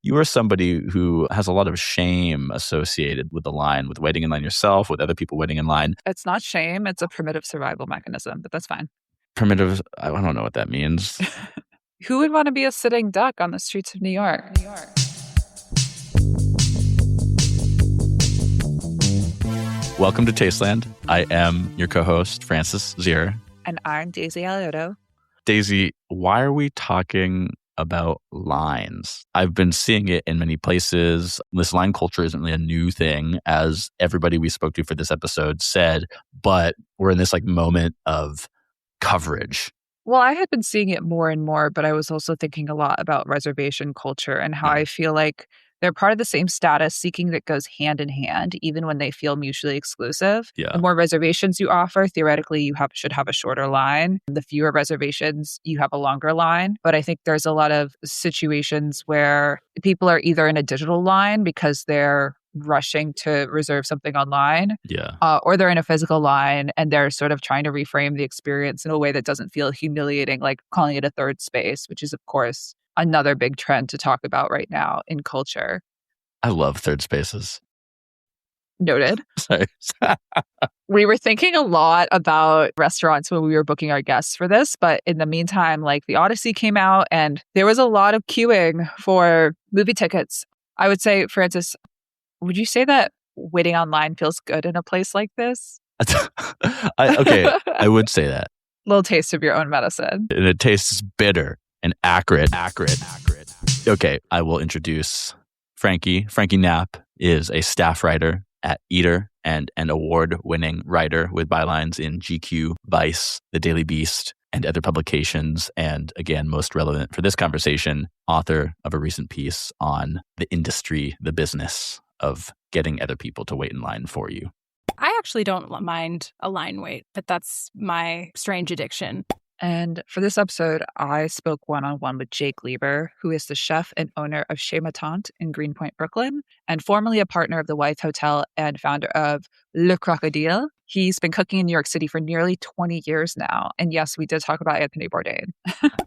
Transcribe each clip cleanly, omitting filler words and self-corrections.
you are somebody who has a lot of shame associated with the line, with waiting in line yourself, with other people waiting in line. It's not shame. It's a primitive survival mechanism, but that's fine. Primitive, I don't know what that means. Who would want to be a sitting duck on the streets of New York? Welcome to Tasteland. I am your co-host, Francis Zierer. And I'm Daisy Alioto. Daisy, why are we talking about lines? I've been seeing it in many places. This line culture isn't really a new thing, as everybody we spoke to for this episode said, but we're in this moment of coverage. Well, I had been seeing it more and more, but I was also thinking a lot about reservation culture and how I feel like they're part of the same status seeking that goes hand in hand, even when they feel mutually exclusive. Yeah. The more reservations you offer, theoretically, you should have a shorter line. The fewer reservations, you have a longer line. But I think there's a lot of situations where people are either in a digital line because they're rushing to reserve something online, or they're in a physical line and they're sort of trying to reframe the experience in a way that doesn't feel humiliating, like calling it a third space, which is, of course, another big trend to talk about right now in culture. I love third spaces. Noted. Sorry. We were thinking a lot about restaurants when we were booking our guests for this, but in the meantime, the Odyssey came out and there was a lot of queuing for movie tickets. I would say, Francis, would you say that waiting online feels good in a place like this? I would say that. Little taste of your own medicine. And it tastes bitter and acrid. Okay, I will introduce Frankie. Frankie Knapp is a staff writer at Eater and an award-winning writer with bylines in GQ, Vice, The Daily Beast, and other publications. And again, most relevant for this conversation, author of a recent piece on the industry, the business of getting other people to wait in line for you. I actually don't mind a line wait, but that's my strange addiction. And for this episode, I spoke one-on-one with Jake Lieber, who is the chef and owner of Chez Ma Tante in Greenpoint, Brooklyn, and formerly a partner of the Wythe Hotel and founder of Le Crocodile. He's been cooking in New York City for nearly 20 years now. And yes, we did talk about Anthony Bourdain.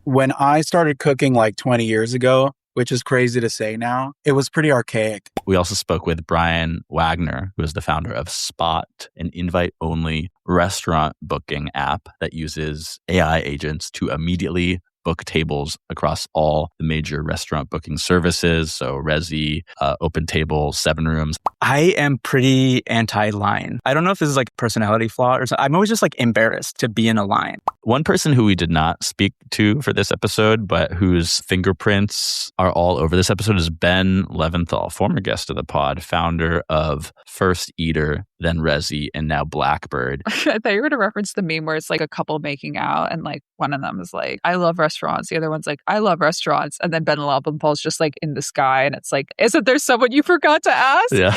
When I started cooking 20 years ago, which is crazy to say now, it was pretty archaic. We also spoke with Brian Wagner, who is the founder of Spot, an invite-only restaurant booking app that uses AI agents to immediately book tables across all the major restaurant booking services. So Resy, Open Table, 7 Rooms. I am pretty anti-line. I don't know if this is a personality flaw or something. I'm always just embarrassed to be in a line. One person who we did not speak to for this episode, but whose fingerprints are all over this episode, is Ben Leventhal, former guest of the pod, founder of first Eater, then Resy, and now Blackbird. I thought you were going to reference the meme where it's a couple making out and one of them is I love restaurants. The other one's I love restaurants. And then Ben Leventhal just in the sky and it's isn't there someone you forgot to ask? Yeah.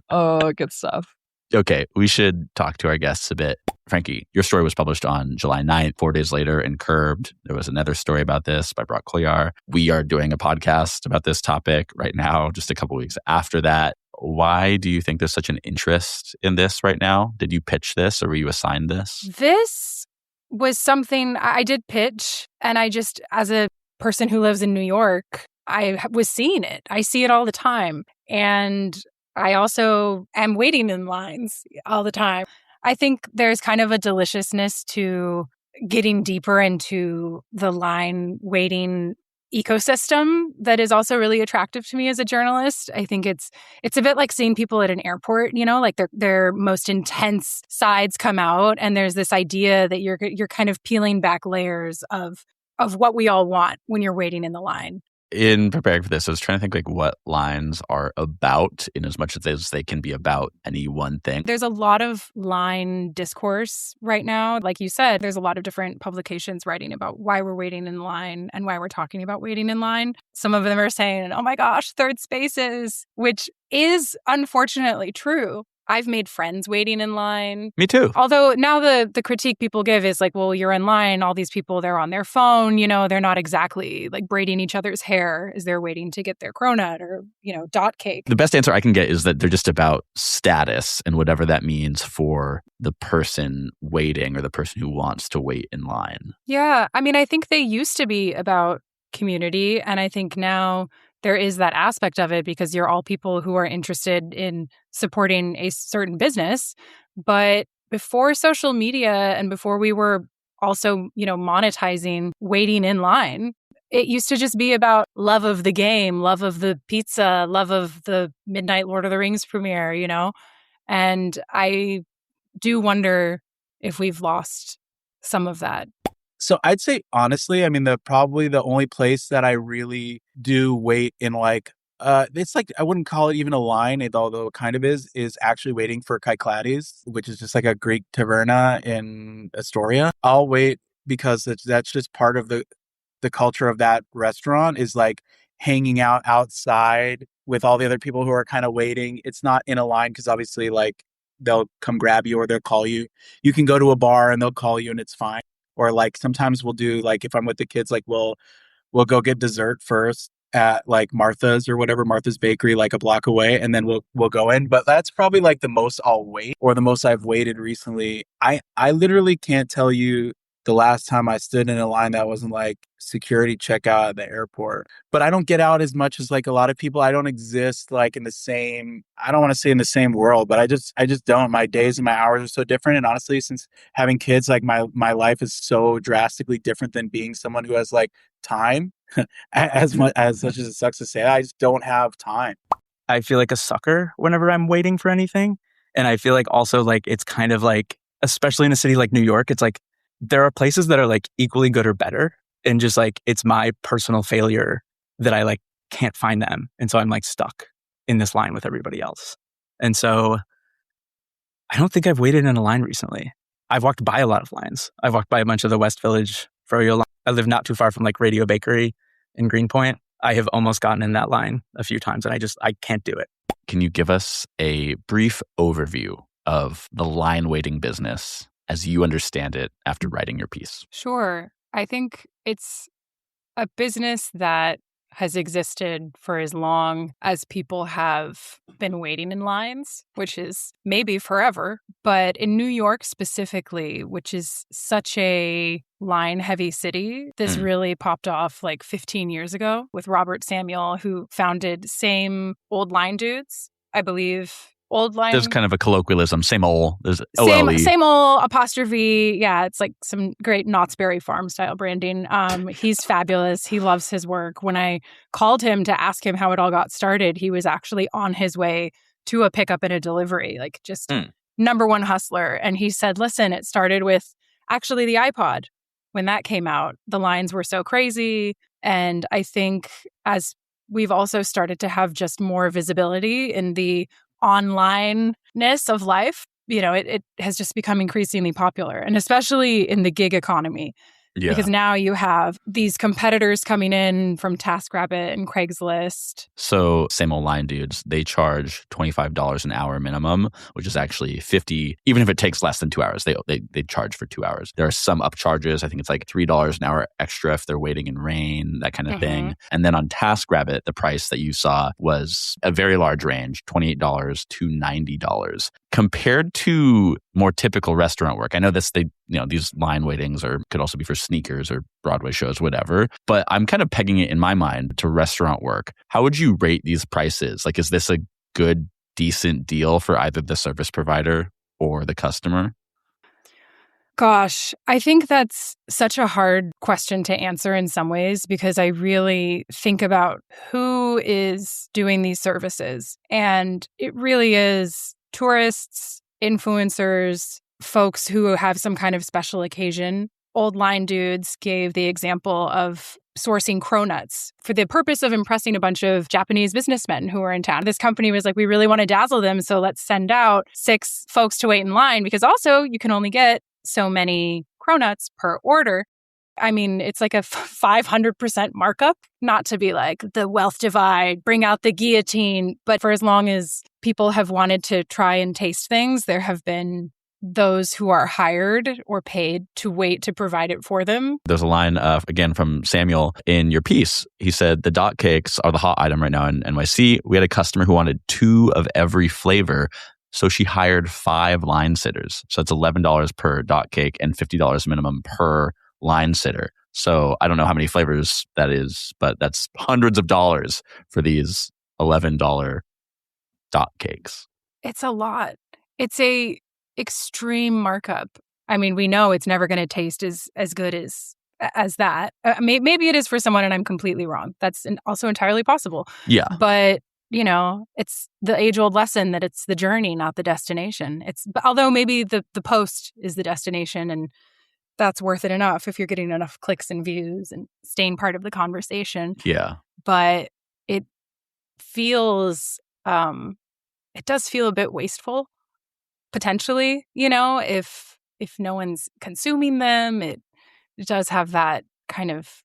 Oh, good stuff. Okay, we should talk to our guests a bit. Frankie, your story was published on July 9th. 4 days later in Curbed, there was another story about this by Brock Colliar. We are doing a podcast about this topic right now, just a couple weeks after that. Why do you think there's such an interest in this right now? Did you pitch this or were you assigned this? This was something I did pitch, and I just, as a person who lives in New York, I was seeing it. I see it all the time. And I also am waiting in lines all the time. I think there's kind of a deliciousness to getting deeper into the line waiting ecosystem that is also really attractive to me as a journalist. I think it's a bit like seeing people at an airport, their most intense sides come out, and there's this idea that you're kind of peeling back layers of what we all want when you're waiting in the line. In preparing for this, I was trying to think what lines are about, in as much as they can be about any one thing. There's a lot of line discourse right now. Like you said, there's a lot of different publications writing about why we're waiting in line and why we're talking about waiting in line. Some of them are saying, oh my gosh, third spaces, which is unfortunately true. I've made friends waiting in line. Me too. Although now the critique people give is well, you're in line. All these people, they're on their phone. They're not exactly braiding each other's hair as they're waiting to get their cronut or, dot cake. The best answer I can get is that they're just about status and whatever that means for the person waiting or the person who wants to wait in line. Yeah. I mean, I think they used to be about community. And I think now there is that aspect of it because you're all people who are interested in supporting a certain business. But before social media and before we were also, monetizing waiting in line, it used to just be about love of the game, love of the pizza, love of the midnight Lord of the Rings premiere, And I do wonder if we've lost some of that. So I'd say honestly, I mean, probably the only place that I really do wait in it's like, I wouldn't call it even a line, although it kind of is actually waiting for Kyklades, which is just like a Greek taverna in Astoria. I'll wait because that's just part of the culture of that restaurant, is like hanging out outside with all the other people who are kind of waiting. It's not in a line because obviously like they'll come grab you or they'll call you. You can go to a bar and they'll call you and it's fine. Or like sometimes we'll do, like if I'm with the kids, like we'll go get dessert first at like Martha's or whatever, Martha's Bakery, like a block away, and then we'll go in. But that's probably like the most I'll wait, or the most I've waited recently. I literally can't tell you the last time I stood in a line that wasn't like security checkout at the airport. But I don't get out as much as like a lot of people. I don't exist like in the same, I don't want to say in the same world, but I just don't. My days and my hours are so different. And honestly, since having kids, like my life is so drastically different than being someone who has like time. As much as it sucks to say, I just don't have time. I feel like a sucker whenever I'm waiting for anything. And I feel like also like it's kind of like, especially in a city like New York, it's like there are places that are like equally good or better. And just like it's my personal failure that I like can't find them. And so I'm like stuck in this line with everybody else. And so I don't think I've waited in a line recently. I've walked by a lot of lines. I've walked by a bunch of the West Village froyo lines. I live not too far from like Radio Bakery in Greenpoint. I have almost gotten in that line a few times and I can't do it. Can you give us a brief overview of the line waiting business as you understand it after writing your piece? Sure. I think it's a business that has existed for as long as people have been waiting in lines, which is maybe forever. But in New York specifically, which is such a line-heavy city, this really popped off like 15 years ago with Robert Samuel, who founded Same Old Line Dudes, I believe. Old line. There's kind of a colloquialism. Same old. There's OLE. Same old apostrophe. Yeah, it's like some great Knott's Berry Farm style branding. He's fabulous. He loves his work. When I called him to ask him how it all got started, he was actually on his way to a pickup and a delivery, like just number one hustler. And he said, listen, it started with actually the iPod. When that came out, the lines were so crazy. And I think as we've also started to have just more visibility in the onlineness of life, it has just become increasingly popular, and especially in the gig economy. Yeah. Because now you have these competitors coming in from TaskRabbit and Craigslist. So Same Old Line Dudes, they charge $25 an hour minimum, which is actually $50, even if it takes less than 2 hours. They charge for 2 hours. There are some upcharges. I think it's like $3 an hour extra if they're waiting in rain, that kind of thing. And then on TaskRabbit, the price that you saw was a very large range, $28 to $90. Compared to more typical restaurant work, I know these line waitings could also be for sneakers or Broadway shows, whatever. But I'm kind of pegging it in my mind to restaurant work. How would you rate these prices? Like, is this a good, decent deal for either the service provider or the customer? Gosh, I think that's such a hard question to answer in some ways, because I really think about who is doing these services. And it really is tourists, influencers, folks who have some kind of special occasion. Old Line Dudes gave the example of sourcing cronuts for the purpose of impressing a bunch of Japanese businessmen who were in town. This company was like, we really want to dazzle them, so let's send out 6 folks to wait in line, because also you can only get so many cronuts per order. I mean, it's like a 500% markup, not to be like the wealth divide, bring out the guillotine. But for as long as people have wanted to try and taste things, there have been those who are hired or paid to wait to provide it for them. There's a line, again, from Samuel in your piece. He said, the dot cakes are the hot item right now in NYC. We had a customer who wanted 2 of every flavor. So she hired 5 line sitters. So it's $11 per dot cake and $50 minimum per line sitter. So I don't know how many flavors that is, but that's hundreds of dollars for these $11 dot cakes. It's a lot. It's a extreme markup. I mean, we know it's never going to taste as good as that. Maybe it is for someone and I'm completely wrong. That's also entirely possible. Yeah. But, it's the age-old lesson that it's the journey, not the destination. Although maybe the post is the destination, and that's worth it enough if you're getting enough clicks and views and staying part of the conversation. Yeah. But it feels, it does feel a bit wasteful, potentially, if no one's consuming them. It does have that kind of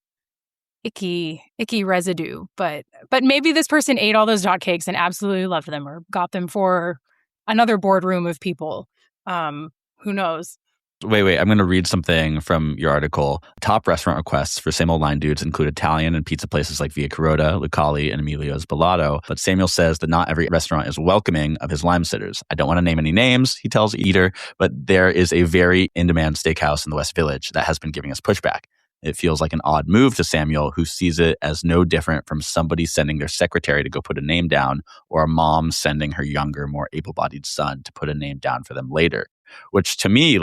icky residue. But maybe this person ate all those dot cakes and absolutely loved them, or got them for another boardroom of people. Who knows? Wait. I'm going to read something from your article. Top restaurant requests for same old line dudes include Italian and pizza places like Via Carota, Lucali, and Emilio's Bellato. But Samuel says that not every restaurant is welcoming of his lime sitters. I don't want to name any names, he tells Eater, but there is a very in-demand steakhouse in the West Village that has been giving us pushback. It feels like an odd move to Samuel, who sees it as no different from somebody sending their secretary to go put a name down, or a mom sending her younger, more able-bodied son to put a name down for them later. Which to me,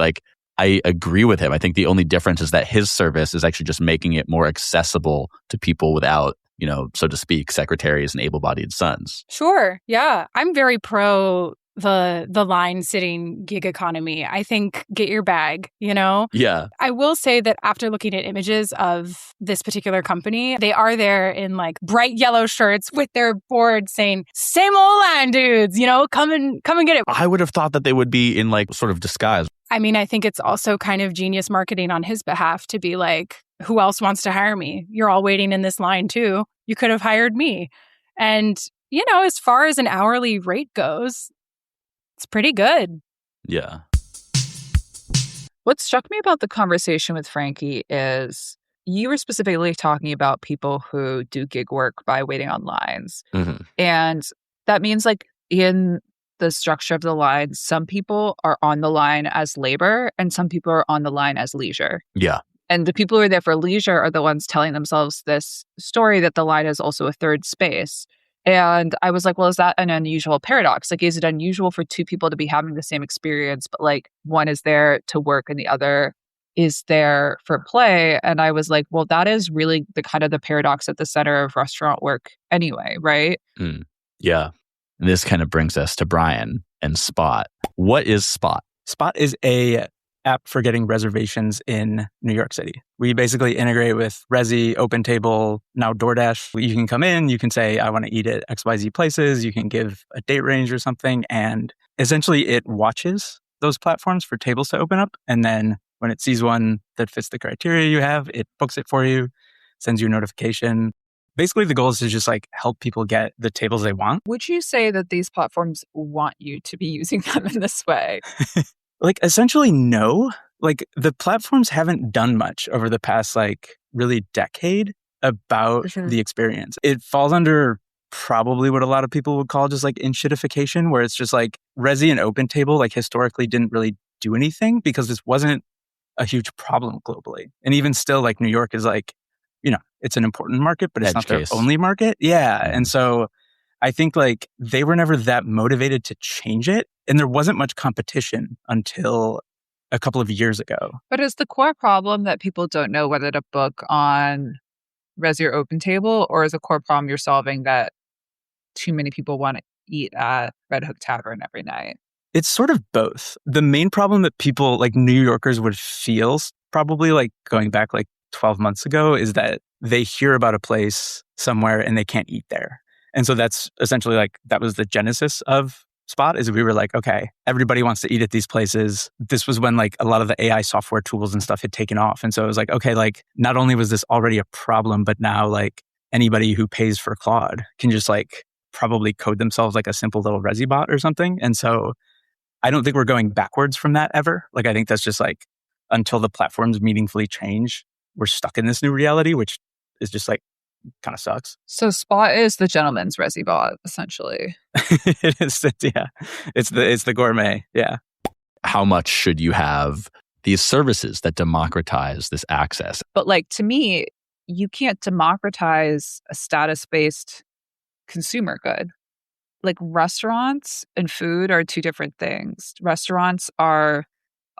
I agree with him. I think the only difference is that his service is actually just making it more accessible to people without, so to speak, secretaries and able-bodied sons. Sure. Yeah. I'm very pro the line sitting gig economy. I think get your bag, Yeah. I will say that after looking at images of this particular company, they are there in bright yellow shirts with their board saying, same old line dudes, come and get it. I would have thought that they would be in sort of disguise. I mean, I think it's also kind of genius marketing on his behalf to be like, who else wants to hire me? You're all waiting in this line too. You could have hired me. And, as far as an hourly rate goes, it's pretty good. Yeah. What struck me about the conversation with Frankie is you were specifically talking about people who do gig work by waiting on lines. Mm-hmm. And that means in the structure of the line, some people are on the line as labor and some people are on the line as leisure. Yeah. And the people who are there for leisure are the ones telling themselves this story that the line is also a third space. And I was like, well, is that an unusual paradox? Is it unusual for two people to be having the same experience, but one is there to work and the other is there for play? And I was like, well, that is really the kind of the paradox at the center of restaurant work anyway, right? Yeah. And this kind of brings us to Brian and Spot. What is Spot? Spot is a app for getting reservations in New York City. We basically integrate with Resy, OpenTable, now DoorDash. You can come in, you can say, I want to eat at XYZ places. You can give a date range or something. And essentially it watches those platforms for tables to open up. And then when it sees one that fits the criteria you have, it books it for you, sends you a notification. Basically, the goal is to just help people get the tables they want. Would you say that these platforms want you to be using them in this way? Essentially, no. The platforms haven't done much over the past, really decade about the experience. It falls under probably what a lot of people would call just in-shitification, where it's just Resy and OpenTable, historically didn't really do anything because this wasn't a huge problem globally. And even still, New York is it's an important market, but it's not their only market. Yeah. Mm-hmm. And so I think they were never that motivated to change it. And there wasn't much competition until a couple of years ago. But is the core problem that people don't know whether to book on Resy or OpenTable, or is the core problem you're solving that too many people want to eat at Red Hook Tavern every night? It's sort of both. The main problem that people New Yorkers would feel probably going back 12 months ago is that they hear about a place somewhere and they can't eat there. And so that's essentially that was the genesis of Spot, is we were okay, everybody wants to eat at these places. This was when a lot of the AI software tools and stuff had taken off. And so it was okay, not only was this already a problem, but now anybody who pays for Claude can just probably code themselves a simple little Resy bot or something. And so I don't think we're going backwards from that ever. I think that's just until the platforms meaningfully change, we're stuck in this new reality, which is just kind of sucks. So Spot is the gentleman's Resy bot, essentially. It is, yeah. It's the gourmet, yeah. How much should you have these services that democratize this access. But like, to me, you can't democratize a status-based consumer good. Like, restaurants and food are two different things. Restaurants are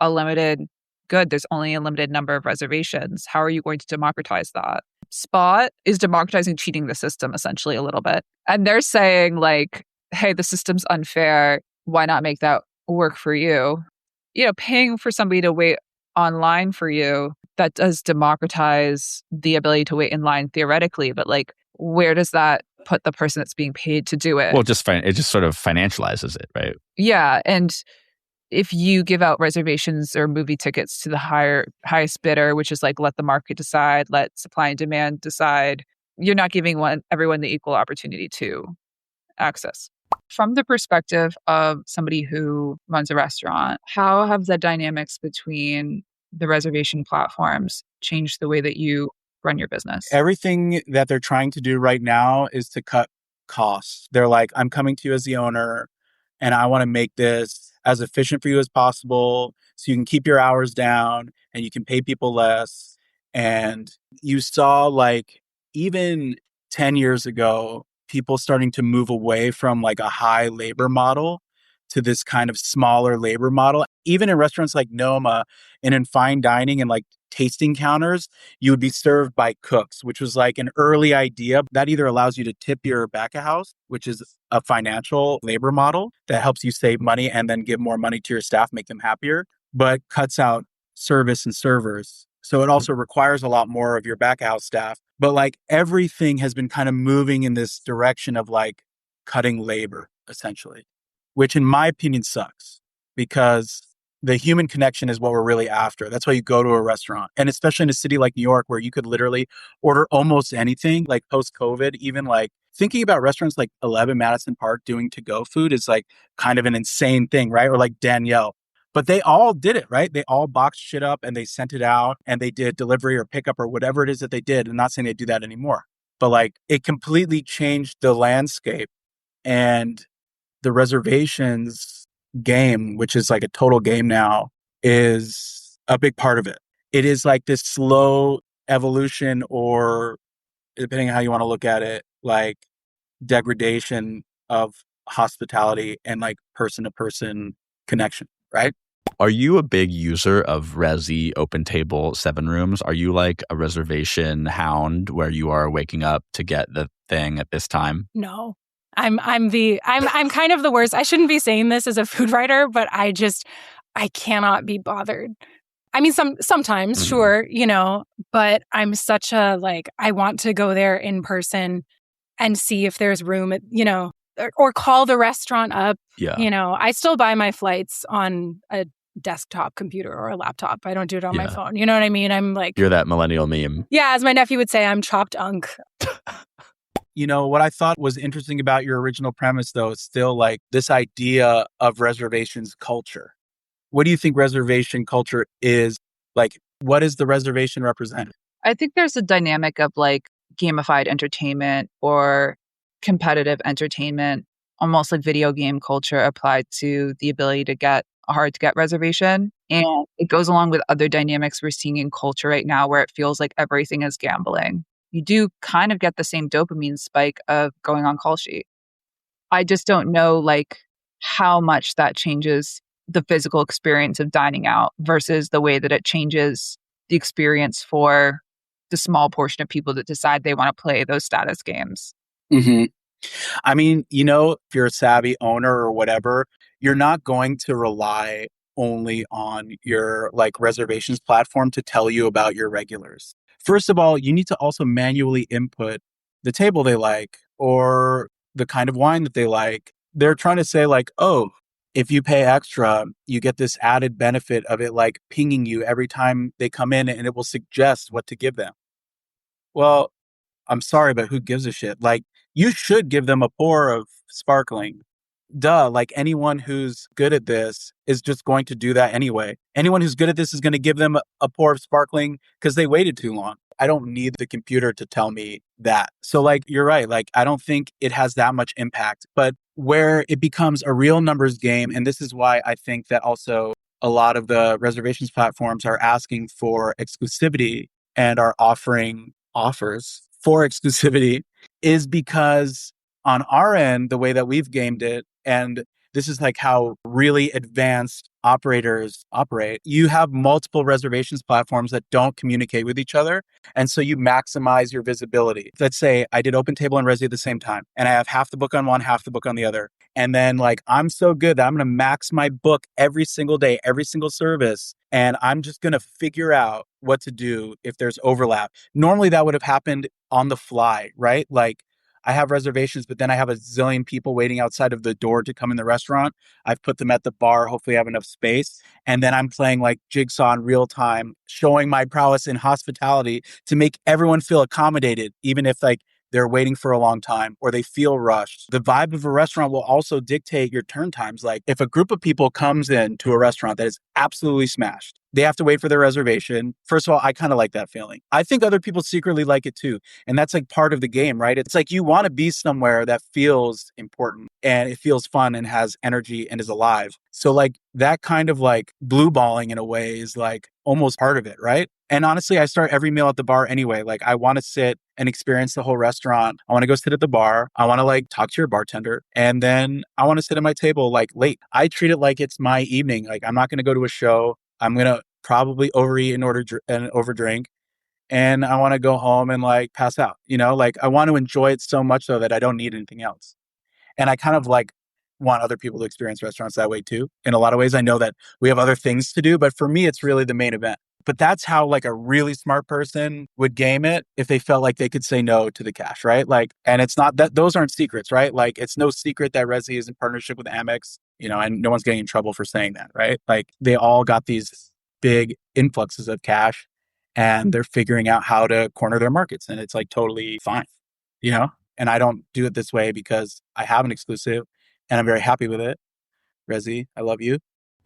a limited good. There's only a limited number of reservations. How are you going to democratize that? Spot is democratizing cheating the system essentially a little bit. And they're saying like, hey, the system's unfair. Why not make that work for you? Paying for somebody to wait online for you, that does democratize the ability to wait in line theoretically. But like, where does that put the person that's being paid to do it? Well, it just sort of financializes it, right? Yeah. And if you give out reservations or movie tickets to the highest bidder, which is like, let the market decide, let supply and demand decide, you're not giving everyone the equal opportunity to access. From the perspective of somebody who runs a restaurant, how have the dynamics between the reservation platforms changed the way that you run your business? Everything that they're trying to do right now is to cut costs. They're like, I'm coming to you as the owner, and I want to make this as efficient for you as possible so you can keep your hours down and you can pay people less. And you saw like even 10 years ago, people starting to move away from like a high labor model to this kind of smaller labor model. Even in restaurants like Noma and in fine dining and like tasting counters, you would be served by cooks, which was like an early idea that either allows you to tip your back of house, which is a financial labor model that helps you save money and then give more money to your staff, make them happier, but cuts out service and servers. So it also requires a lot more of your back of house staff. But like everything has been kind of moving in this direction of like cutting labor, essentially, which in my opinion sucks because the human connection is what we're really after. That's why you go to a restaurant. And especially in a city like New York, where you could literally order almost anything, like post-COVID, even like thinking about restaurants like 11 Madison Park doing to-go food is like kind of an insane thing, right? Or like Danielle. But they all did it, right? They all boxed shit up and they sent it out and they did delivery or pickup or whatever it is that they did. I'm not saying they do that anymore, but like it completely changed the landscape. And the reservations game, which is like a total game now, is a big part of it. It is like this slow evolution, or depending on how you want to look at it, like degradation of hospitality and like person to person connection, right? Are you a big user of Resy, Open Table, 7 Rooms? Are you like a reservation hound where you are waking up to get the thing at this time? No. I'm kind of the worst. I shouldn't be saying this as a food writer, but I cannot be bothered. I mean, sometimes, sure, but I'm such a I want to go there in person and see if there's room, or call the restaurant up. Yeah. I still buy my flights on a desktop computer or a laptop. I don't do it on my phone. You know what I mean? I'm like, you're that millennial meme. Yeah, as my nephew would say, I'm chopped unk. What I thought was interesting about your original premise, though, is still like this idea of reservations culture. What do you think reservation culture is? Like, what does the reservation represent? I think there's a dynamic of like gamified entertainment or competitive entertainment, almost like video game culture applied to the ability to get a hard to get reservation. And it goes along with other dynamics we're seeing in culture right now where it feels like everything is gambling. You do kind of get the same dopamine spike of going on Call Sheet. I just don't know like how much that changes the physical experience of dining out versus the way that it changes the experience for the small portion of people that decide they want to play those status games. Mm-hmm. I mean, if you're a savvy owner or whatever, you're not going to rely only on your like reservations platform to tell you about your regulars. First of all, you need to also manually input the table they like or the kind of wine that they like. They're trying to say like, oh, if you pay extra, you get this added benefit of it like pinging you every time they come in and it will suggest what to give them. Well, I'm sorry, but who gives a shit? Like, you should give them a pour of sparkling. Duh, like anyone who's good at this is just going to do that anyway. Anyone who's good at this is going to give them a pour of sparkling because they waited too long. I don't need the computer to tell me that. So like, you're right. Like, I don't think it has that much impact, but where it becomes a real numbers game. And this is why I think that also a lot of the reservations platforms are asking for exclusivity and are offering offers for exclusivity is because on our end, the way that we've gamed it, and this is like how really advanced operators operate. You have multiple reservations platforms that don't communicate with each other. And so you maximize your visibility. Let's say I did OpenTable and Resy at the same time, and I have half the book on one, half the book on the other. And then like, I'm so good that I'm going to max my book every single day, every single service. And I'm just going to figure out what to do if there's overlap. Normally that would have happened on the fly, right? Like, I have reservations, but then I have a zillion people waiting outside of the door to come in the restaurant. I've put them at the bar. Hopefully I have enough space. And then I'm playing like Jigsaw in real time, showing my prowess in hospitality to make everyone feel accommodated, even if like they're waiting for a long time or they feel rushed. The vibe of a restaurant will also dictate your turn times. Like if a group of people comes in to a restaurant that is absolutely smashed, they have to wait for their reservation. First of all, I kind of like that feeling. I think other people secretly like it too. And that's like part of the game, right? It's like you want to be somewhere that feels important and it feels fun and has energy and is alive. So like that kind of like blue balling in a way is like almost part of it, right? And honestly, I start every meal at the bar anyway. Like I want to sit and experience the whole restaurant. I want to go sit at the bar. I want to like talk to your bartender. And then I want to sit at my table like late. I treat it like it's my evening. Like I'm not going to go to a show. I'm going to probably overeat and overdrink. And I want to go home and like pass out, you know, like I want to enjoy it so much so that I don't need anything else. And I kind of like want other people to experience restaurants that way too. In a lot of ways, I know that we have other things to do, but for me, it's really the main event. But that's how like a really smart person would game it if they felt like they could say no to the cash, right? Like, and it's not that those aren't secrets, right? Like it's no secret that Resy is in partnership with Amex, you know, and no one's getting in trouble for saying that, right? Like they all got these big influxes of cash and they're figuring out how to corner their markets. And it's like totally fine, you know? And I don't do it this way because I have an exclusive and I'm very happy with it. Resy, I love you.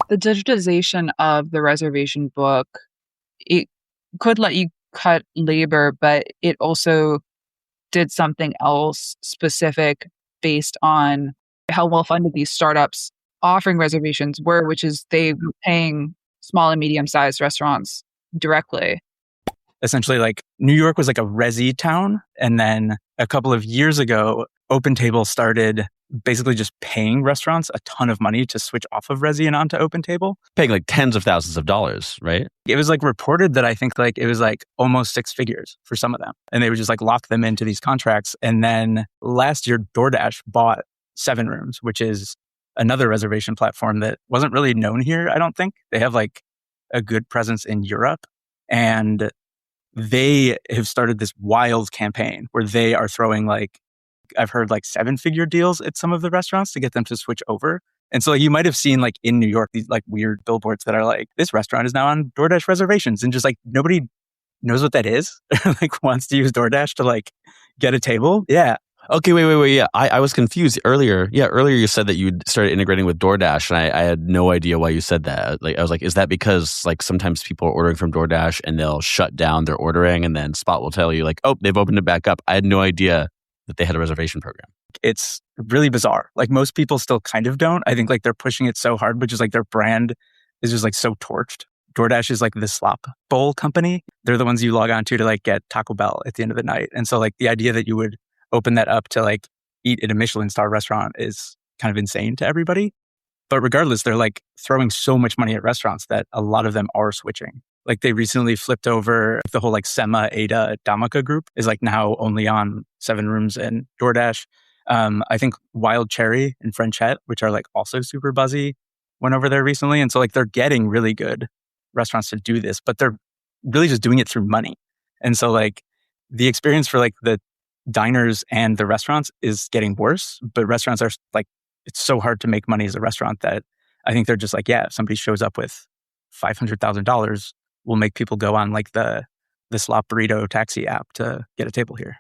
The digitization of the reservation book, it could let you cut labor, but it also did something else specific based on how well funded these startups offering reservations were, which is they were paying small and medium sized restaurants directly. Essentially, like New York was like a Resy town. And then a couple of years ago, OpenTable started basically just paying restaurants a ton of money to switch off of Resy and onto OpenTable. Paying like tens of thousands of dollars, right? It was like reported that I think like it was like almost six figures for some of them. And they would just like lock them into these contracts. And then last year, DoorDash bought 7 Rooms, which is another reservation platform that wasn't really known here, I don't think. They have like a good presence in Europe. And they have started this wild campaign where they are throwing like, I've heard like 7-figure deals at some of the restaurants to get them to switch over. And so like, you might have seen like in New York, these like weird billboards that are like, this restaurant is now on DoorDash reservations. And just like nobody knows what that is or like wants to use DoorDash to like get a table. Yeah. Okay, wait. Yeah, I was confused earlier. Yeah, earlier you said that you started integrating with DoorDash, and I had no idea why you said that. Like, I was like, is that because like sometimes people are ordering from DoorDash and they'll shut down their ordering, and then Spot will tell you like, oh, they've opened it back up. I had no idea that they had a reservation program. It's really bizarre. Like most people still kind of don't. I think like they're pushing it so hard, but just like their brand is just like so torched. DoorDash is like the slop bowl company. They're the ones you log on to like get Taco Bell at the end of the night. And so like the idea that you would open that up to like eat at a Michelin star restaurant is kind of insane to everybody. But regardless, they're like throwing so much money at restaurants that a lot of them are switching. Like they recently flipped over the whole like Sema, Ada, Dhamaka group is like now only on 7 Rooms and DoorDash. I think Wild Cherry and Frenchette, which are like also super buzzy, went over there recently. And so like they're getting really good restaurants to do this, but they're really just doing it through money. And so like the experience for like the diners and the restaurants is getting worse, but restaurants are like, it's so hard to make money as a restaurant that I think they're just like, yeah, if somebody shows up with $500,000, we'll make people go on like the Slop Burrito taxi app to get a table here.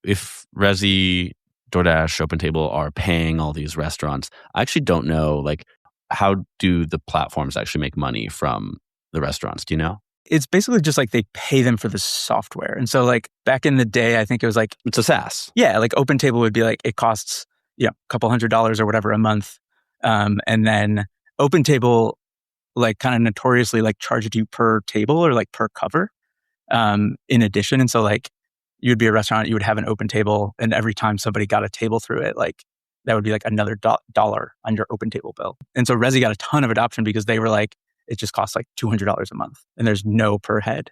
If Resy, DoorDash, OpenTable are paying all these restaurants, I actually don't know, like, how do the platforms actually make money from the restaurants? Do you know? It's basically just like they pay them for the software. And so like back in the day, I think it was like, it's a SaaS. Yeah, like OpenTable would be like, it costs, a couple $100 or whatever a month. And then OpenTable like kind of notoriously like charged you per table or like per cover in addition. And so like you'd be a restaurant, you would have an open table, and every time somebody got a table through it, like that would be like another dollar on your open table bill. And so Resy got a ton of adoption because they were like, it just costs like $200 a month and there's no per head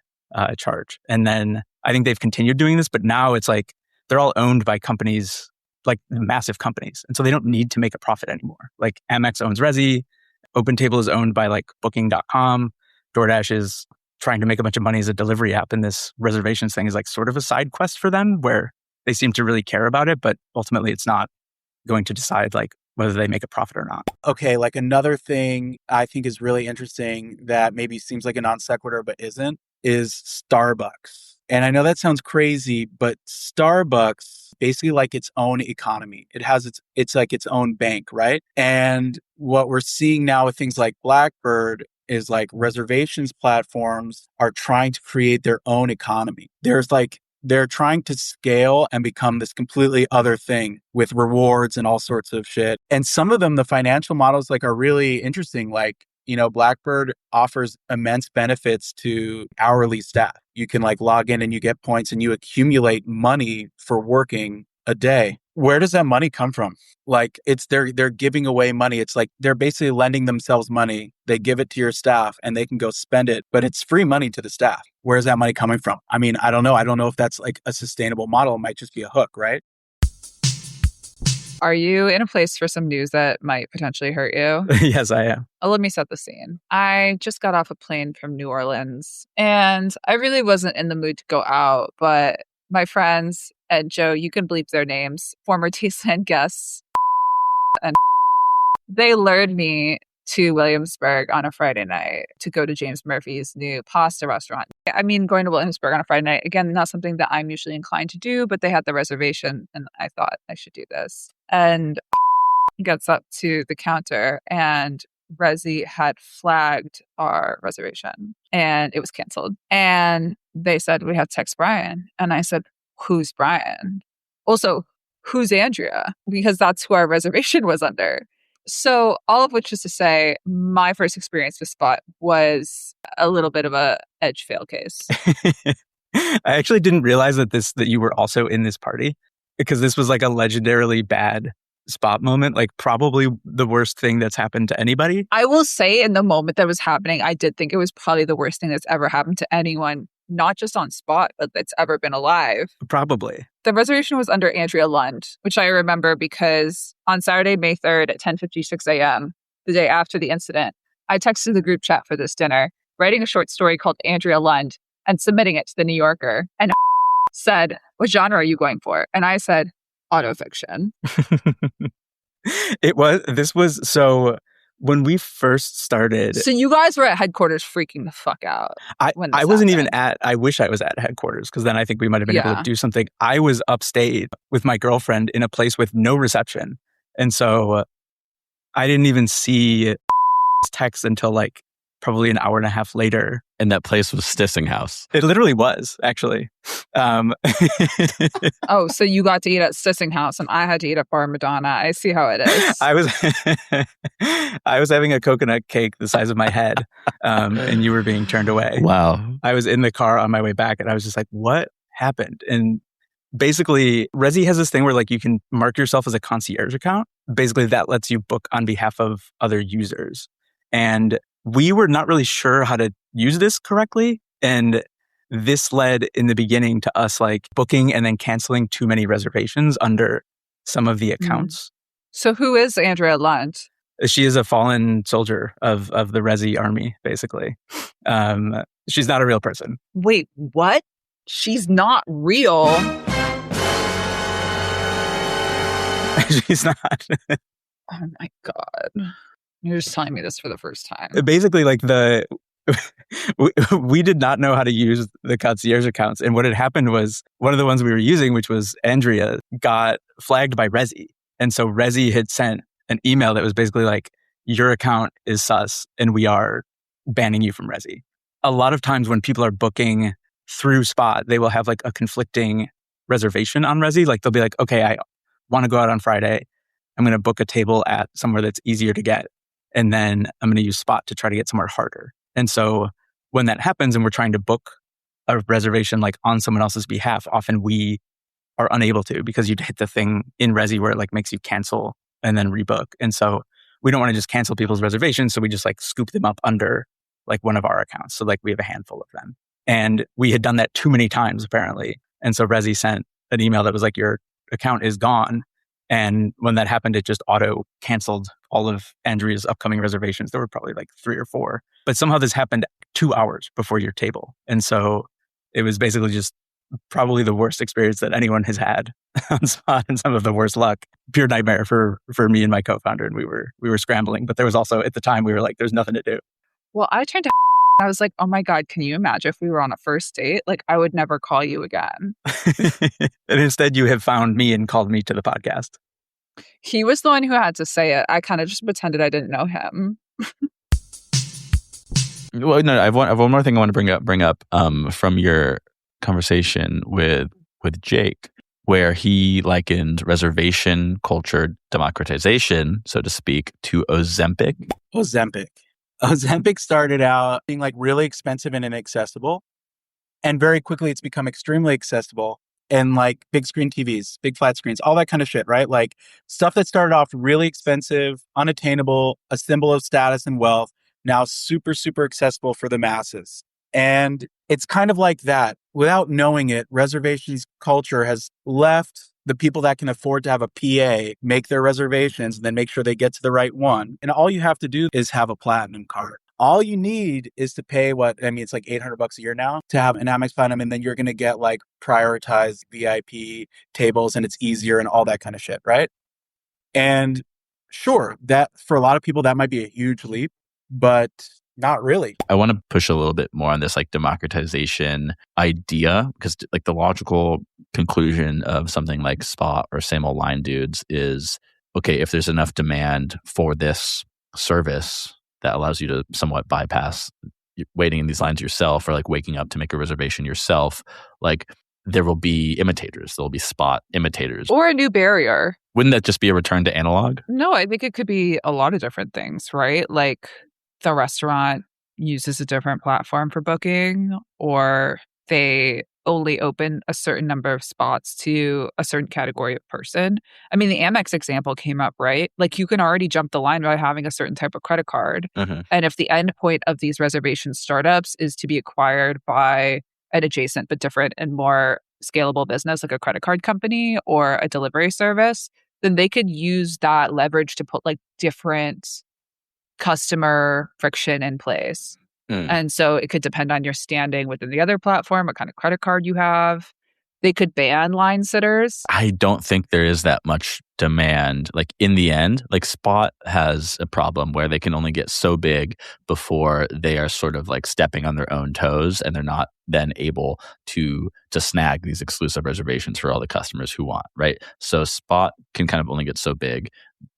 charge. And then I think they've continued doing this, but now it's like they're all owned by companies, like massive companies. And so they don't need to make a profit anymore. Like Amex owns Resy, OpenTable is owned by like Booking.com, DoorDash is trying to make a bunch of money as a delivery app. And this reservations thing is like sort of a side quest for them where they seem to really care about it, but ultimately it's not going to decide like whether they make a profit or not. Okay, like another thing I think is really interesting that maybe seems like a non sequitur but isn't, is Starbucks. And I know that sounds crazy, but Starbucks basically like its own economy. It has it's like its own bank, right? And what we're seeing now with things like Blackbird is like reservations platforms are trying to create their own economy. They're trying to scale and become this completely other thing with rewards and all sorts of shit. And some of them, the financial models like are really interesting. Like, you know, Blackbird offers immense benefits to hourly staff. You can like log in and you get points and you accumulate money for working a day. Where does that money come from? Like they're giving away money. It's like they're basically lending themselves money. They give it to your staff and they can go spend it, but it's free money to the staff. Where's that money coming from? I mean, I don't know. I don't know if that's like a sustainable model. It might just be a hook, right? Are you in a place for some news that might potentially hurt you? Yes, I am. Let me set the scene. I just got off a plane from New Orleans and I really wasn't in the mood to go out, but my friends, and Joe, you can bleep their names, former Tasteland guests, and they lured me to Williamsburg on a Friday night to go to James Murphy's new pasta restaurant. I mean, going to Williamsburg on a Friday night, again, not something that I'm usually inclined to do, but they had the reservation and I thought I should do this. And gets up to the counter and Resy had flagged our reservation and it was canceled. And they said, we have to text Brian. And I said, who's Brian? Also, who's Andrea? Because that's who our reservation was under. So all of which is to say, my first experience with Spot was a little bit of a edge fail case. I actually didn't realize that you were also in this party because this was like a legendarily bad Spot moment, like probably the worst thing that's happened to anybody. I will say in the moment that was happening, I did think it was probably the worst thing that's ever happened to anyone, not just on Spot, but that's ever been alive. Probably. The reservation was under Andrea Lund, which I remember because on Saturday, May 3rd at 10:56 a.m., the day after the incident, I texted the group chat for this dinner, writing a short story called Andrea Lund and submitting it to the New Yorker. And said, what genre are you going for? And I said, autofiction. So when we first started. So you guys were at headquarters freaking the fuck out. I wasn't even I wish I was at headquarters because then I think we might have been able to do something. I was upstate with my girlfriend in a place with no reception. And so I didn't even see text until like probably an hour and a half later. And that place was Stissing House. It literally was, actually. Oh, so you got to eat at Stissing House and I had to eat at Bar Madonna. I see how it is. I was having a coconut cake the size of my head, and you were being turned away. Wow. I was in the car on my way back and I was just like, what happened? And basically, Resy has this thing where like you can mark yourself as a concierge account. Basically, that lets you book on behalf of other users. And we were not really sure how to use this correctly. And this led in the beginning to us like booking and then canceling too many reservations under some of the accounts. So who is Andrea Lund? She is a fallen soldier of the Resy army, basically. She's not a real person. Wait, what? She's not real. She's not. Oh my God. You're just telling me this for the first time. Basically, like we did not know how to use the concierge accounts. And what had happened was one of the ones we were using, which was Andrea, got flagged by Resy. And so Resy had sent an email that was basically like, your account is sus and we are banning you from Resy. A lot of times when people are booking through Spot, they will have like a conflicting reservation on Resy. Like they'll be like, okay, I want to go out on Friday. I'm going to book a table at somewhere that's easier to get. and then I'm going to use Spot to try to get somewhere harder. And so when that happens and we're trying to book a reservation like on someone else's behalf, often we are unable to because you'd hit the thing in Resy where it like makes you cancel and then rebook. And so we don't want to just cancel people's reservations. So we just like scoop them up under like one of our accounts. So like we have a handful of them. And we had done that too many times apparently. And so Resy sent an email that was like, your account is gone. And when that happened, it just auto canceled all of Andrea's upcoming reservations. There were probably like 3 or 4. But somehow this happened 2 hours before your table. And so it was basically just probably the worst experience that anyone has had on Spot and some of the worst luck. Pure nightmare for me and my co-founder. And we were scrambling. But there was also, at the time, we were like, there's nothing to do. Well, I turned to I was like, oh my God, can you imagine if we were on a first date? Like, I would never call you again. And instead, you have found me and called me to the podcast. He was the one who had to say it. I kind of just pretended I didn't know him. Well, no, I have one more thing I want to bring up from your conversation with Jake, where he likened reservation culture democratization, so to speak, to Ozempic. Ozempic started out being like really expensive and inaccessible. And very quickly it's become extremely accessible and like big screen TVs, big flat screens, all that kind of shit, right? Like stuff that started off really expensive, unattainable, a symbol of status and wealth, now super, super accessible for the masses. And it's kind of like that. Without knowing it, reservations culture has left the people that can afford to have a PA make their reservations and then make sure they get to the right one. And all you have to do is have a platinum card. All you need is to pay it's like $800 a year now to have an Amex Platinum, and then you're going to get like prioritized VIP tables and it's easier and all that kind of shit, right? And sure, that for a lot of people, that might be a huge leap, but not really. I want to push a little bit more on this like democratization idea, because like the logical conclusion of something like Spot or Same Old Line Dudes is, okay, if there's enough demand for this service that allows you to somewhat bypass waiting in these lines yourself or like waking up to make a reservation yourself, like there will be imitators. There'll be Spot imitators. Or a new barrier. Wouldn't that just be a return to analog? No, I think it could be a lot of different things, right? Like the restaurant uses a different platform for booking, or they only open a certain number of spots to a certain category of person. I mean, the Amex example came up, right? Like you can already jump the line by having a certain type of credit card. Mm-hmm. And if the end point of these reservation startups is to be acquired by an adjacent but different and more scalable business like a credit card company or a delivery service, then they could use that leverage to put like different customer friction in place. And so it could depend on your standing within the other platform, what kind of credit card you have. They could ban line sitters. I don't think there is that much demand. Like in the end, like Spot has a problem where they can only get so big before they are sort of like stepping on their own toes, and they're not then able to snag these exclusive reservations for all the customers who want, right? So Spot can kind of only get so big.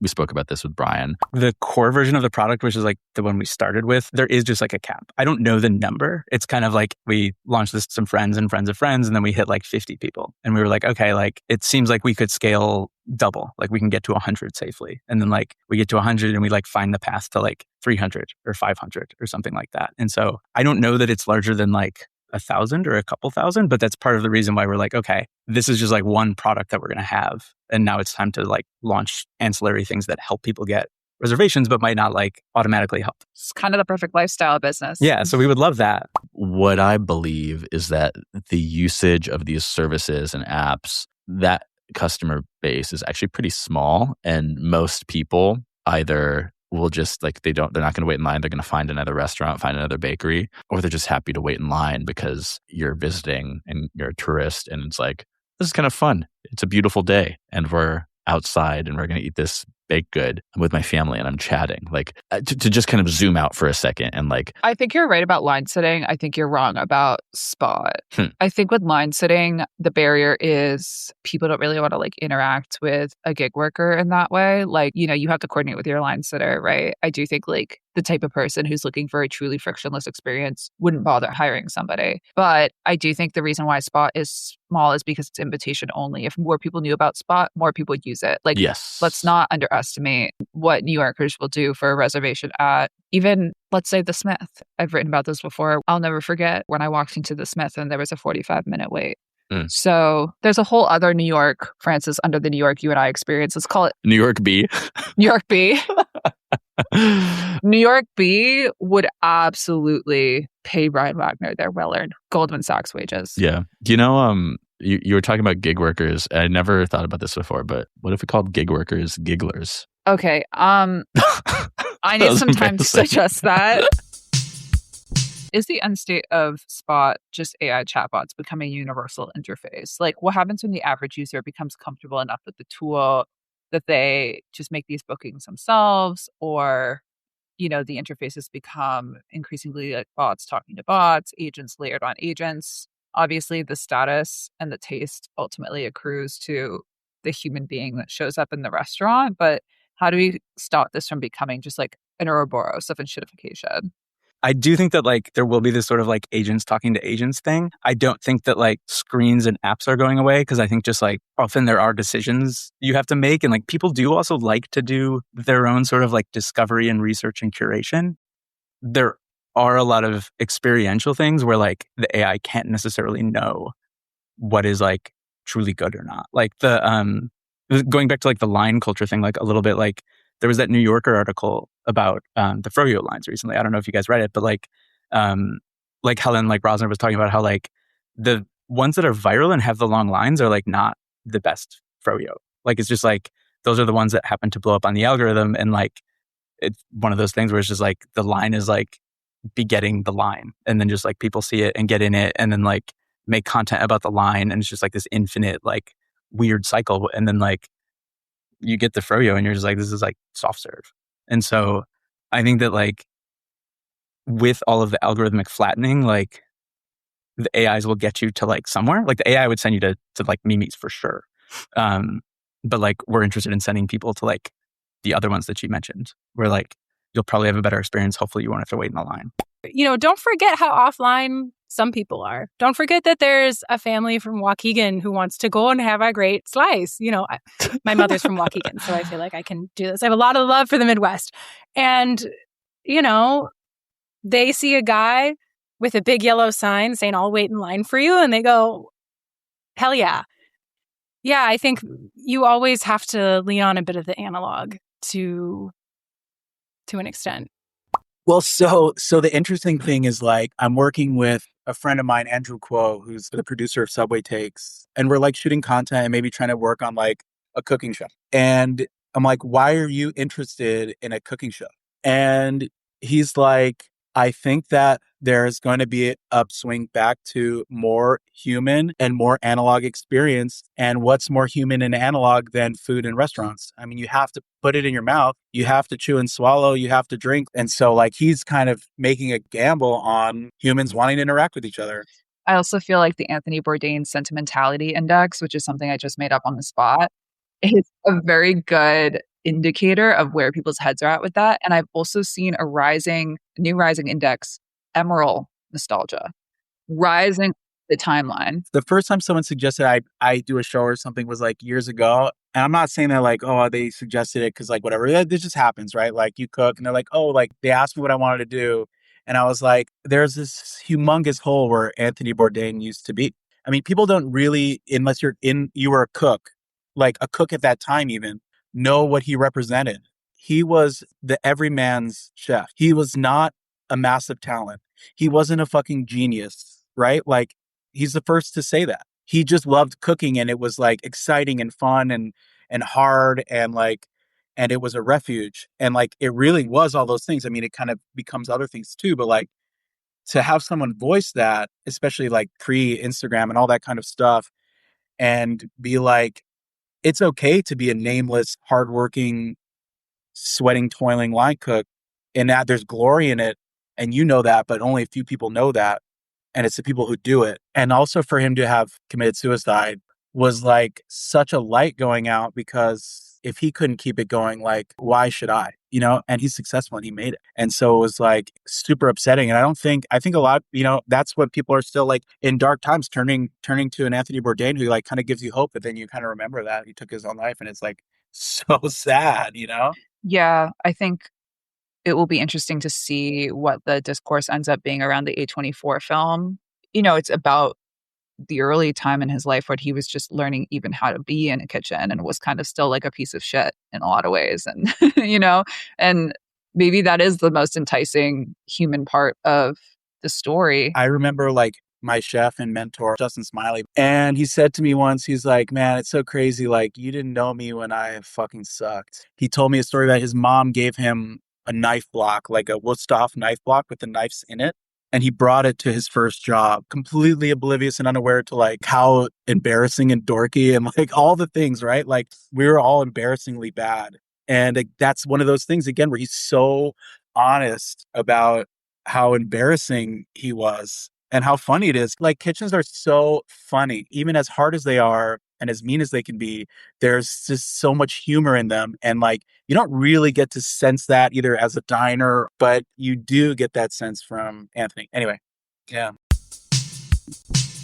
We spoke about this with Brian. The core version of the product, which is like the one we started with, there is just like a cap. I don't know the number. It's kind of like we launched this to some friends and friends of friends, and then we hit like 50 people. And we were like, okay, like it seems like we could scale double. Like we can get to 100 safely. And then like we get to 100 and we like find the path to like 300 or 500 or something like that. And so I don't know that it's larger than like 1,000 or a couple thousand, but that's part of the reason why we're like, okay, this is just like one product that we're going to have. And now it's time to like launch ancillary things that help people get reservations, but might not like automatically help. It's kind of the perfect lifestyle business. Yeah. So we would love that. What I believe is that the usage of these services and apps, that customer base is actually pretty small. And most people either will just like, they're not going to wait in line. They're going to find another restaurant, find another bakery, or they're just happy to wait in line because you're visiting and you're a tourist. And it's like, this is kind of fun. It's a beautiful day and we're outside and we're going to eat this baked good. I'm with my family and I'm chatting. Like to just kind of zoom out for a second and like. I think you're right about line sitting. I think you're wrong about Spot. I think with line sitting, the barrier is people don't really want to like interact with a gig worker in that way. Like, you know, you have to coordinate with your line sitter, right? I do think like the type of person who's looking for a truly frictionless experience wouldn't bother hiring somebody. But I do think the reason why Spot is small is because it's invitation only. If more people knew about Spot, more people would use it. Like, Yes. let's not underestimate what New Yorkers will do for a reservation at even, let's say, the Smith. I've written about this before. I'll never forget when I walked into the Smith and there was a 45-minute wait. So there's a whole other New York, Francis, under the New York you and I experience. Let's call it New York B. New York B. New York B would absolutely pay Brian Wagner their well-earned Goldman Sachs wages. Yeah. Do you know, you were talking about gig workers. I never thought about this before, but what if we called gig workers gigglers? Okay. I need some time to digest that. Is the end state of Spot just AI chatbots becoming a universal interface? Like, what happens when the average user becomes comfortable enough with the tool that they just make these bookings themselves, or, the interfaces become increasingly like bots talking to bots, agents layered on agents? Obviously, the status and the taste ultimately accrues to the human being that shows up in the restaurant. But how do we stop this from becoming just like an Ouroboros of shitification? I do think that like there will be this sort of like agents talking to agents thing. I don't think that like screens and apps are going away, because I think just like often there are decisions you have to make. And like people do also like to do their own sort of like discovery and research and curation. There are a lot of experiential things where like the AI can't necessarily know what is like truly good or not. Like the going back to like the line culture thing, like a little bit, like there was that New Yorker article about the froyo lines recently. I don't know if you guys read it, but like Helen, like Rosner was talking about how like the ones that are viral and have the long lines are like not the best froyo. Like it's just like those are the ones that happen to blow up on the algorithm, and like it's one of those things where it's just like the line is like begetting the line, and then just like people see it and get in it, and then like make content about the line, and it's just like this infinite like weird cycle, and then like you get the froyo and you're just like, this is like soft serve. And so I think that like with all of the algorithmic flattening, like the AIs will get you to like somewhere. Like the AI would send you to like Mimi's for sure. But like we're interested in sending people to like the other ones that you mentioned, where like you'll probably have a better experience. Hopefully you won't have to wait in the line. Don't forget how offline some people are. Don't forget that there's a family from Waukegan who wants to go and have a great slice. My mother's from Waukegan, so I feel like I can do this. I have a lot of love for the Midwest. And, they see a guy with a big yellow sign saying, I'll wait in line for you. And they go, hell yeah. Yeah, I think you always have to lean on a bit of the analog to an extent. Well, so the interesting thing is like I'm working with a friend of mine, Andrew Kuo, who's the producer of Subway Takes, and we're like shooting content and maybe trying to work on like a cooking show. And I'm like, why are you interested in a cooking show? And he's like, I think that there's going to be an upswing back to more human and more analog experience. And what's more human and analog than food in restaurants? I mean, you have to put it in your mouth. You have to chew and swallow. You have to drink. And so like he's kind of making a gamble on humans wanting to interact with each other. I also feel like the Anthony Bourdain Sentimentality Index, which is something I just made up on the spot, is a very good indicator of where people's heads are at with that. And I've also seen a new rising index, Emerald nostalgia, rising the timeline. The first time someone suggested I do a show or something was like years ago. And I'm not saying that like, oh, they suggested it because like whatever. This just happens, right? Like you cook and they're like, oh, like they asked me what I wanted to do. And I was like, there's this humongous hole where Anthony Bourdain used to be. I mean, people don't really, unless you were a cook, like a cook at that time even, know what he represented. He was the everyman's chef. He was not a massive talent. He wasn't a fucking genius, right? Like he's the first to say that. He just loved cooking and it was like exciting and fun and hard and it was a refuge. And like it really was all those things. I mean, it kind of becomes other things too, but like to have someone voice that, especially like pre-Instagram and all that kind of stuff, and be like, it's okay to be a nameless, hardworking, sweating, toiling line cook, and that there's glory in it. And you know that, but only a few people know that. And it's the people who do it. And also for him to have committed suicide was like such a light going out, because if he couldn't keep it going, like, why should I? and he's successful and he made it. And so it was like super upsetting. And I think a lot, that's what people are still like in dark times turning to an Anthony Bourdain who like kind of gives you hope, but then you kind of remember that he took his own life and it's like so sad. Yeah, I think it will be interesting to see what the discourse ends up being around the A24 film. It's about the early time in his life when he was just learning even how to be in a kitchen and was kind of still like a piece of shit in a lot of ways. And, and maybe that is the most enticing human part of the story. I remember like my chef and mentor, Justin Smiley, and he said to me once, he's like, man, it's so crazy. Like, you didn't know me when I fucking sucked. He told me a story that his mom gave him a knife block, like a Wusthof knife block with the knives in it. And he brought it to his first job, completely oblivious and unaware to like how embarrassing and dorky and like all the things, right? Like we were all embarrassingly bad. And that's one of those things, again, where he's so honest about how embarrassing he was and how funny it is. Like kitchens are so funny, even as hard as they are and as mean as they can be. There's just so much humor in them. And like, you don't really get to sense that either as a diner, but you do get that sense from Anthony. Anyway, yeah.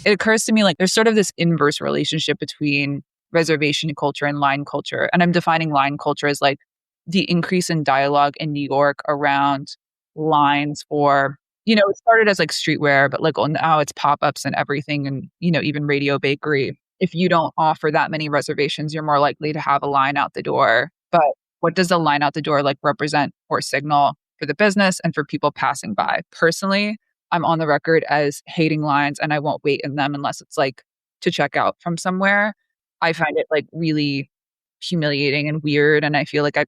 It occurs to me like there's sort of this inverse relationship between reservation culture and line culture. And I'm defining line culture as like the increase in dialogue in New York around lines for, it started as like streetwear, but like now it's pop-ups and everything and, even Radio Bakery. If you don't offer that many reservations, you're more likely to have a line out the door. But what does a line out the door like represent or signal for the business and for people passing by? Personally, I'm on the record as hating lines and I won't wait in them unless it's like to check out from somewhere. I find it like really humiliating and weird. And I feel like I'm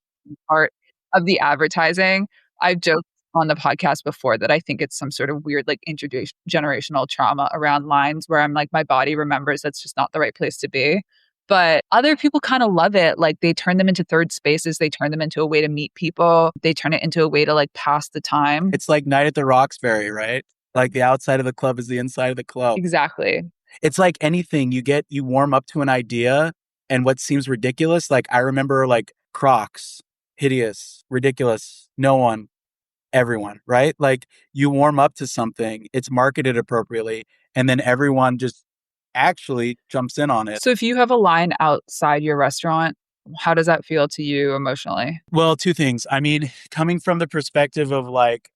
part of the advertising. I've joked on the podcast before that I think it's some sort of weird like intergenerational trauma around lines where I'm like, my body remembers that's just not the right place to be. But other people kind of love it. Like they turn them into third spaces. They turn them into a way to meet people. They turn it into a way to like pass the time. It's like Night at the Roxbury, right? Like the outside of the club is the inside of the club. Exactly. It's like anything you warm up to an idea and what seems ridiculous. Like I remember like Crocs, hideous, ridiculous, no one, everyone, right? Like you warm up to something, it's marketed appropriately, and then everyone just actually jumps in on it. So if you have a line outside your restaurant, how does that feel to you emotionally? Well, two things. I mean, coming from the perspective of like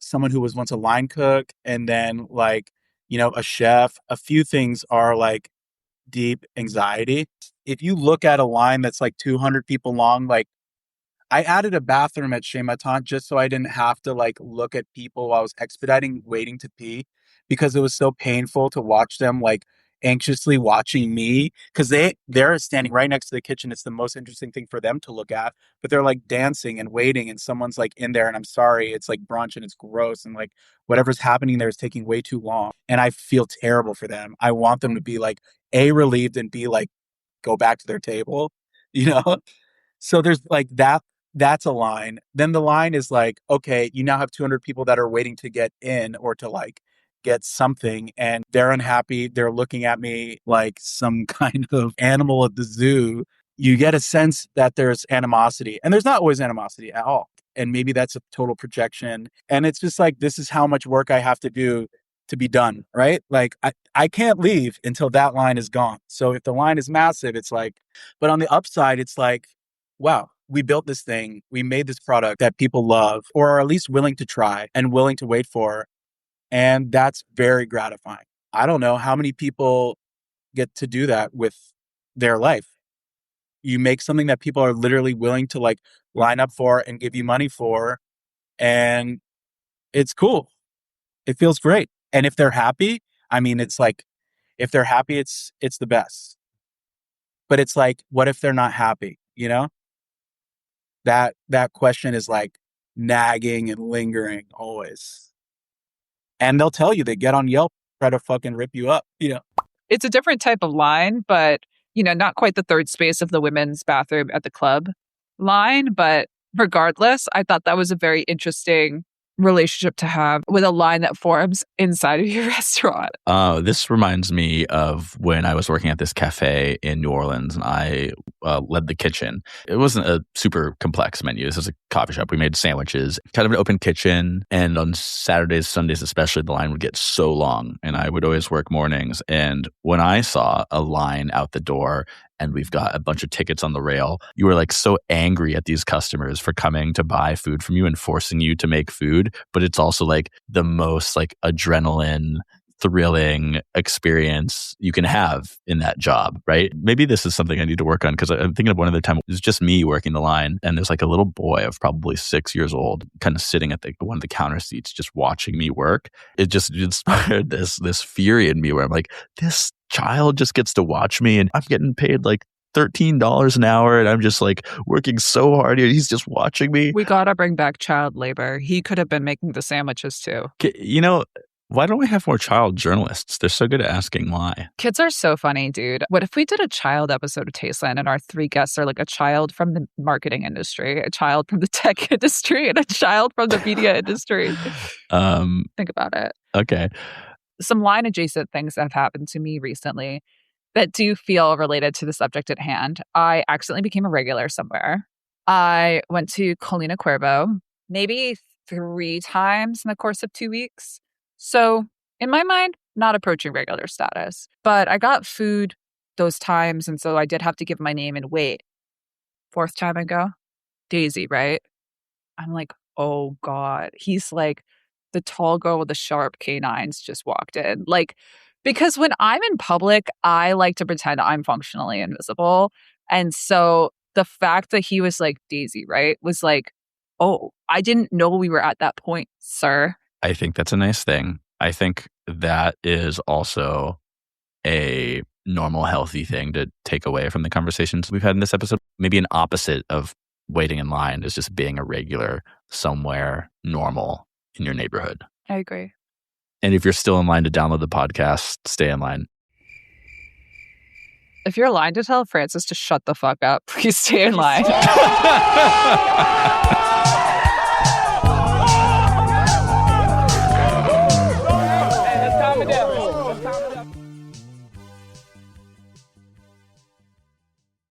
someone who was once a line cook and then like, a chef, a few things are like deep anxiety. If you look at a line that's like 200 people long, like I added a bathroom at Chez Ma Tante just so I didn't have to like look at people while I was expediting waiting to pee because it was so painful to watch them like anxiously watching me because they're standing right next to the kitchen. It's the most interesting thing for them to look at, but they're like dancing and waiting and someone's like in there and I'm sorry, it's like brunch and it's gross and like whatever's happening there is taking way too long. And I feel terrible for them. I want them to be like A, relieved and B, like go back to their table, you know? So there's like that's a line. Then the line is like, okay, you now have 200 people that are waiting to get in or to like get something and they're unhappy. They're looking at me like some kind of animal at the zoo. You get a sense that there's animosity and there's not always animosity at all. And maybe that's a total projection. And it's just like, this is how much work I have to do to be done, right? Like I can't leave until that line is gone. So if the line is massive, it's like, but on the upside, it's like, wow, we built this thing. We made this product that people love or are at least willing to try and willing to wait for. And that's very gratifying. I don't know how many people get to do that with their life. You make something that people are literally willing to like line up for and give you money for. And it's cool. It feels great. And if they're happy, I mean, it's like, if they're happy, it's the best. But it's like, what if they're not happy? You know? That question is like nagging and lingering always. And they'll tell you, they get on Yelp, try to fucking rip you up, you know? It's a different type of line, but, not quite the third space of the women's bathroom at the club line. But regardless, I thought that was a very interesting relationship to have with a line that forms inside of your restaurant. This reminds me of when I was working at this cafe in New Orleans and I led the kitchen. It wasn't a super complex menu. This is a coffee shop. We made sandwiches, kind of an open kitchen. And on Saturdays, Sundays especially, the line would get so long. And I would always work mornings. And when I saw a line out the door and we've got a bunch of tickets on the rail, you were like so angry at these customers for coming to buy food from you and forcing you to make food. But it's also like the most like adrenaline thrilling experience you can have in that job, right? Maybe this is something I need to work on, because I'm thinking of one other time, it was just me working the line and there's like a little boy of probably 6 years old kind of sitting at one of the counter seats just watching me work. It just inspired this fury in me where I'm like, this child just gets to watch me and I'm getting paid like $13 an hour and I'm just like working so hard and he's just watching me. We gotta bring back child labor. He could have been making the sandwiches too. You know, why don't we have more child journalists? They're so good at asking why. Kids are so funny, dude. What if we did a child episode of Tasteland and our 3 guests are like a child from the marketing industry, a child from the tech industry, and a child from the media industry? Think about it. Okay. Some line adjacent things that have happened to me recently that do feel related to the subject at hand. I accidentally became a regular somewhere. I went to Colina Cuervo maybe 3 times in the course of 2 weeks. So in my mind, not approaching regular status. But I got food those times, and so I did have to give my name and wait. 4th time I go, Daisy, right? I'm like, oh God. He's like the tall girl with the sharp canines just walked in. Like, because when I'm in public, I like to pretend I'm functionally invisible. And so the fact that he was like, Daisy, right, was like, oh, I didn't know we were at that point, sir. I think that's a nice thing. I think that is also a normal, healthy thing to take away from the conversations we've had in this episode. Maybe an opposite of waiting in line is just being a regular somewhere normal in your neighborhood. I agree. And if you're still in line to download the podcast, stay in line. If you're in line to tell Francis to shut the fuck up, please stay in line.